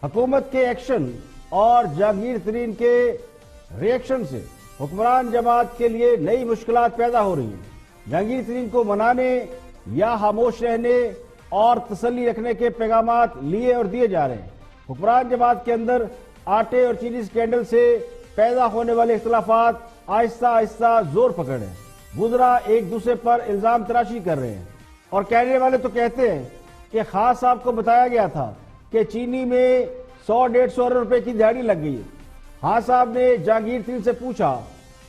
حکومت کے ایکشن اور جہانگیر ترین کے ریئیکشن سے حکمران جماعت کے لیے نئی مشکلات پیدا ہو رہی ہیں۔ جہانگیر ترین کو منانے یا خاموش رہنے اور تسلی رکھنے کے پیغامات لیے اور دیے جا رہے ہیں۔ حکمران جماعت کے اندر آٹے اور چینی سکینڈل سے پیدا ہونے والے اختلافات آہستہ آہستہ زور پکڑ رہے ہیں۔ وزراء ایک دوسرے پر الزام تراشی کر رہے ہیں اور کہنے والے تو کہتے ہیں کہ خان صاحب کو بتایا گیا تھا کہ چینی میں 100-150 ارب روپے کی دہاڑی لگ گئی ہے۔ خان صاحب نے جہانگیر ترین سے پوچھا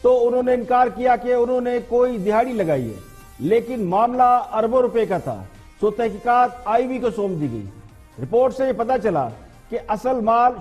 تو انہوں نے انکار کیا کہ انہوں نے کوئی دہاڑی لگائی ہے، لیکن معاملہ اربوں روپے کا تھا، سو تحقیقات آئی وی کو سونپ دی گئی۔ رپورٹ سے یہ پتا چلا کہ اصل مال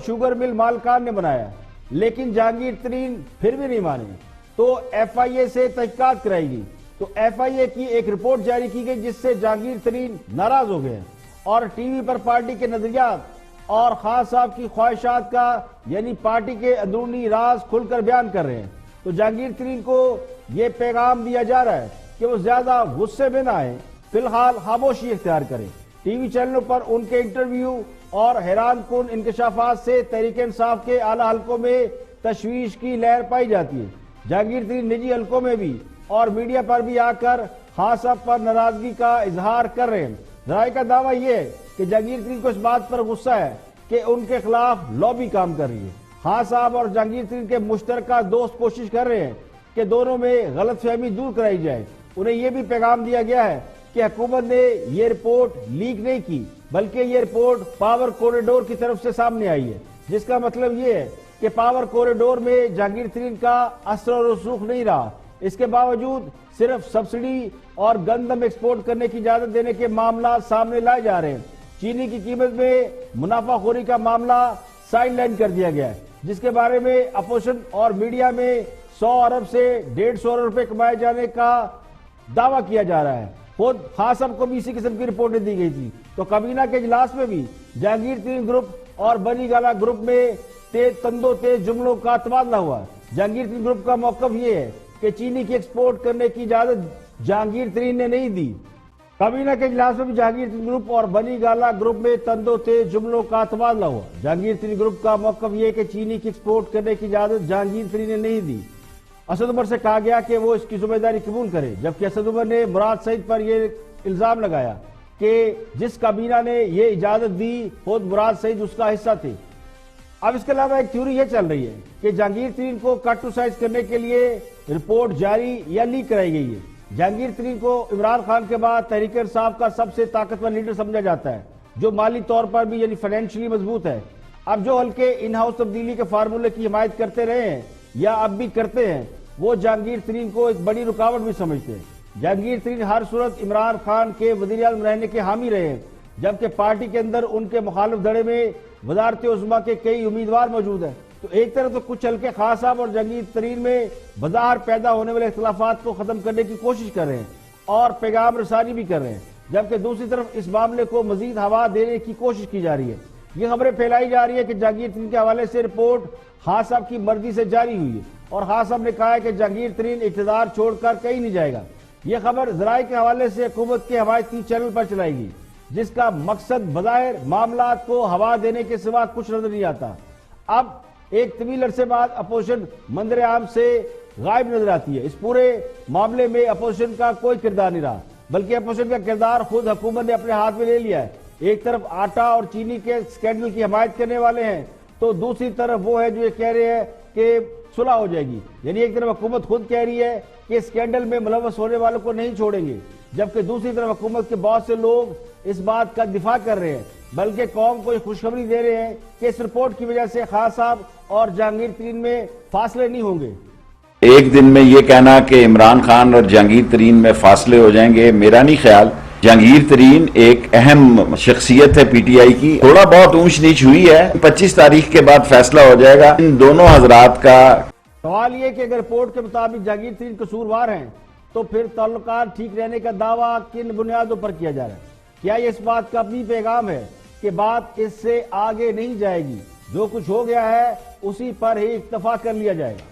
شوگر مل مالکان نے بنایا، لیکن جہانگیر ترین پھر بھی نہیں مانے تو ایف آئی اے سے تحقیقات کرائی گئی۔ تو ایف آئی اے کی ایک رپورٹ جاری کی گئی جس سے جہانگیر ترین ناراض ہو گئے اور ٹی وی پر پارٹی کے نظریات اور خان صاحب کی خواہشات کا یعنی پارٹی کے اندرونی راز کھل کر بیان کر رہے ہیں۔ تو جہانگیر ترین کو یہ پیغام دیا جا رہا ہے کہ وہ زیادہ غصے میں نہ آئیں، فی الحال خاموشی اختیار کریں۔ ٹی وی چینلوں پر ان کے انٹرویو اور حیران کن انکشافات سے تحریک انصاف کے اعلیٰ حلقوں میں تشویش کی لہر پائی جاتی ہے۔ جہانگیر ترین نجی حلقوں میں بھی اور میڈیا پر بھی آ کر خان صاحب پر ناراضگی کا اظہار کر رہے ہیں۔ ذرائع کا دعویٰ یہ ہے کہ جہانگیر ترین کو اس بات پر غصہ ہے کہ ان کے خلاف لابی کام کر رہی ہے۔ خان صاحب اور جہانگیر ترین کے مشترکہ دوست کوشش کر رہے ہیں کہ دونوں میں غلط فہمی دور کرائی جائے۔ انہیں یہ بھی پیغام دیا گیا ہے کہ حکومت نے یہ رپورٹ لیک نہیں کی، بلکہ یہ رپورٹ پاور کوریڈور کی طرف سے سامنے آئی ہے، جس کا مطلب یہ ہے کہ پاور کوریڈور میں جہانگیر ترین کا اثر و رسوخ نہیں رہا۔ اس کے باوجود صرف سبسڈی اور گندم ایکسپورٹ کرنے کی اجازت دینے کے معاملات سامنے لائے جا رہے ہیں۔ چینی کی قیمت میں منافع خوری کا معاملہ سائیڈ لائن کر دیا گیا ہے، جس کے بارے میں اپوزیشن اور میڈیا میں 100 ارب سے 150 ارب روپے کمائے جانے کا دعویٰ کیا جا رہا ہے۔ خود خان صاحب کو بھی اسی قسم کی رپورٹیں دی گئی تھی۔ تو کابینہ کے اجلاس میں بھی جہانگیر ترین گروپ اور بنی گالا گروپ میں تیز جملوں کا تبادلہ ہوا۔ جہانگیر ترین گروپ کا موقف یہ ہے کہ چینی کی ایکسپورٹ کرنے کی اجازت جہانگیر ترین نے نہیں دی۔ کابینہ کے اجلاس میں بھی جہانگیر ترین گروپ اور بنی گالا گروپ میں تیز جملوں کا تبادلہ ہوا۔ جہانگیر ترین گروپ کا موقف یہ ہے کہ چینی کی ایکسپورٹ کرنے کی اجازت جہانگیر ترین نے نہیں دی۔ اسد عمر سے کہا گیا کہ وہ اس کی ذمہ داری قبول کرے، جبکہ اسد عمر نے مراد سعید پر یہ الزام لگایا کہ جس کابینہ نے یہ اجازت دی خود مراد سعید اس کا حصہ تھے۔ اب اس کے علاوہ ایک تھیوری یہ چل رہی ہے کہ جہانگیر ترین کو کٹ ٹو سائز کرنے کے لیے رپورٹ جاری یا لیک کرائی گئی ہے۔ جہانگیر ترین کو عمران خان کے بعد تحریک انصاف کا سب سے طاقتور لیڈر سمجھا جاتا ہے، جو مالی طور پر بھی یعنی فائنینشلی مضبوط ہے۔ اب جو حلقے ان ہاؤس تبدیلی کے فارمولے کی حمایت کرتے رہے ہیں یا اب بھی کرتے ہیں، وہ جہانگیر ترین کو ایک بڑی رکاوٹ بھی سمجھتے ہیں۔ جہانگیر ترین ہر صورت عمران خان کے وزیر اعظم رہنے کے حامی رہے ہیں، جبکہ پارٹی کے اندر ان کے مخالف دھڑے میں وزارت عظمیٰ کے کئی امیدوار موجود ہیں۔ تو ایک طرف تو کچھ حلقے خان صاحب اور جہانگیر ترین میں بظاہر پیدا ہونے والے اختلافات کو ختم کرنے کی کوشش کر رہے ہیں اور پیغام رسانی بھی کر رہے ہیں، جبکہ دوسری طرف اس معاملے کو مزید ہوا دینے کی کوشش کی جا رہی ہے۔ یہ خبریں پھیلائی جا رہی ہے کہ جہانگیر ترین کے حوالے سے رپورٹ خان صاحب کی مرضی سے جاری ہوئی ہے اور خان صاحب نے کہا ہے کہ جہانگیر ترین اقتدار چھوڑ کر کہیں نہیں جائے گا۔ یہ خبر ذرائع کے حوالے سے حکومت کے حمایتی چینل پر چلائی گئی، جس کا مقصد بظاہر معاملات کو ہوا دینے کے سوا کچھ نظر نہیں آتا۔ اب ایک طویل عرصے بعد اپوزیشن منظر عام سے غائب نظر آتی ہے۔ اس پورے معاملے میں اپوزیشن کا کوئی کردار نہیں رہا، بلکہ اپوزیشن کا کردار خود حکومت نے اپنے ہاتھ میں لے لیا ہے۔ ایک طرف آٹا اور چینی کے سکینڈل کی حمایت کرنے والے ہیں تو دوسری طرف وہ ہے جو یہ کہہ رہے ہیں کہ صلح ہو جائے گی۔ یعنی ایک طرف حکومت خود کہہ رہی ہے کہ سکینڈل میں ملوث ہونے والوں کو نہیں چھوڑیں گے، جبکہ دوسری طرف حکومت کے بہت سے لوگ اس بات کا دفاع کر رہے ہیں، بلکہ قوم کو یہ خوشخبری دے رہے ہیں کہ اس رپورٹ کی وجہ سے خان صاحب اور جہانگیر ترین میں فاصلے نہیں ہوں گے۔ ایک دن میں یہ کہنا کہ عمران خان اور جہانگیر ترین میں فاصلے ہو جائیں گے، میرا نہیں خیال۔ جہانگیر ترین ایک اہم شخصیت ہے پی ٹی آئی کی، تھوڑا بہت اونچ نیچ ہوئی ہے، 25 تاریخ کے بعد فیصلہ ہو جائے گا ان دونوں حضرات کا۔ سوال یہ کہ اگر رپورٹ کے مطابق جہانگیر ترین قصوروار ہیں تو پھر تعلقات ٹھیک رہنے کا دعویٰ کن بنیادوں پر کیا جا رہا ہے؟ کیا یہ اس بات کا اپنی پیغام ہے کہ بات اس سے آگے نہیں جائے گی، جو کچھ ہو گیا ہے اسی پر ہی اکتفا کر لیا جائے گا؟